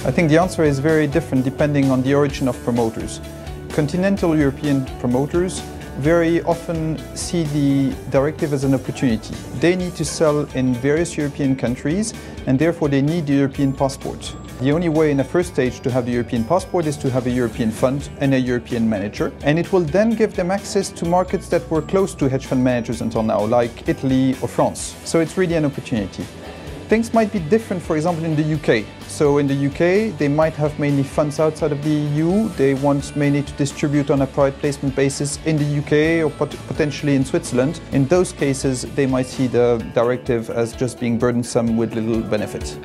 I think the answer is very different depending on the origin of promoters. Continental European promoters very often see the directive as an opportunity. They need to sell in various European countries and therefore they need the European passport. The only way in a first stage to have the European passport is to have a European fund and a European manager, and it will then give them access to markets that were close to hedge fund managers until now, like Italy or France. So it's really an opportunity. Things might be different, for example, in the UK. So in the UK, they might have mainly funds outside of the EU. They want mainly to distribute on a private placement basis in the UK or potentially in Switzerland. In those cases, they might see the directive as just being burdensome with little benefit.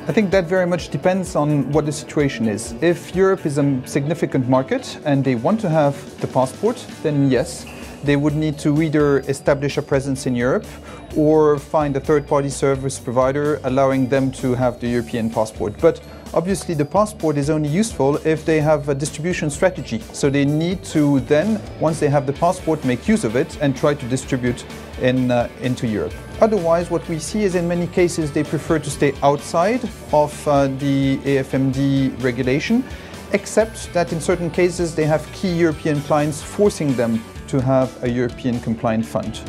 I think that very much depends on what the situation is. If Europe is a significant market and they want to have the passport, then yes, they would need to either establish a presence in Europe or find a third-party service provider allowing them to have the European passport. But obviously the passport is only useful if they have a distribution strategy. So they need to then, once they have the passport, make use of it and try to distribute into Europe. Otherwise, what we see is in many cases they prefer to stay outside of the AIFMD regulation, except that in certain cases they have key European clients forcing them to have a European compliant fund.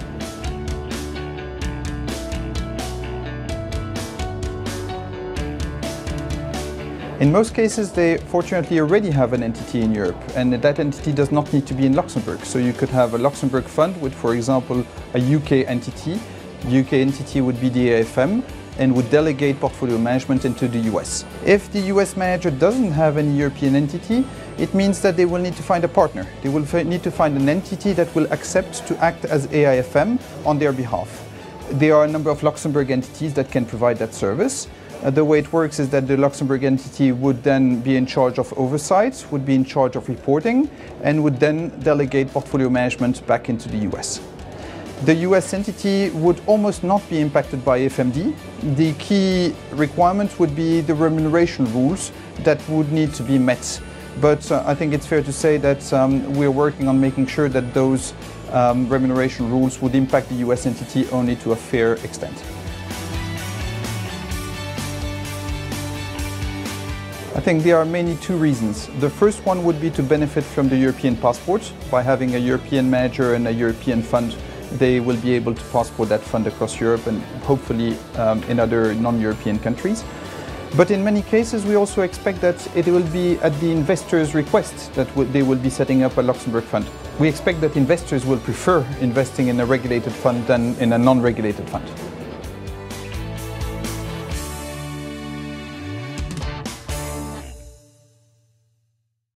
In most cases, they fortunately already have an entity in Europe, and that entity does not need to be in Luxembourg. So you could have a Luxembourg fund with, for example, a UK entity. The UK entity would be the AIFM and would delegate portfolio management into the US. If the US manager doesn't have any European entity, it means that they will need to find a partner. They will need to find an entity that will accept to act as AIFM on their behalf. There are a number of Luxembourg entities that can provide that service. The way it works is that the Luxembourg entity would then be in charge of oversight, would be in charge of reporting, and would then delegate portfolio management back into the US. The US entity would almost not be impacted by AIFMD. The key requirement would be the remuneration rules that would need to be met. But I think it's fair to say that we're working on making sure that those remuneration rules would impact the US entity only to a fair extent. I think there are mainly two reasons. The first one would be to benefit from the European passport. By having a European manager and a European fund, they will be able to passport that fund across Europe and hopefully in other non-European countries. But in many cases, we also expect that it will be at the investor's request that they will be setting up a Luxembourg fund. We expect that investors will prefer investing in a regulated fund than in a non-regulated fund.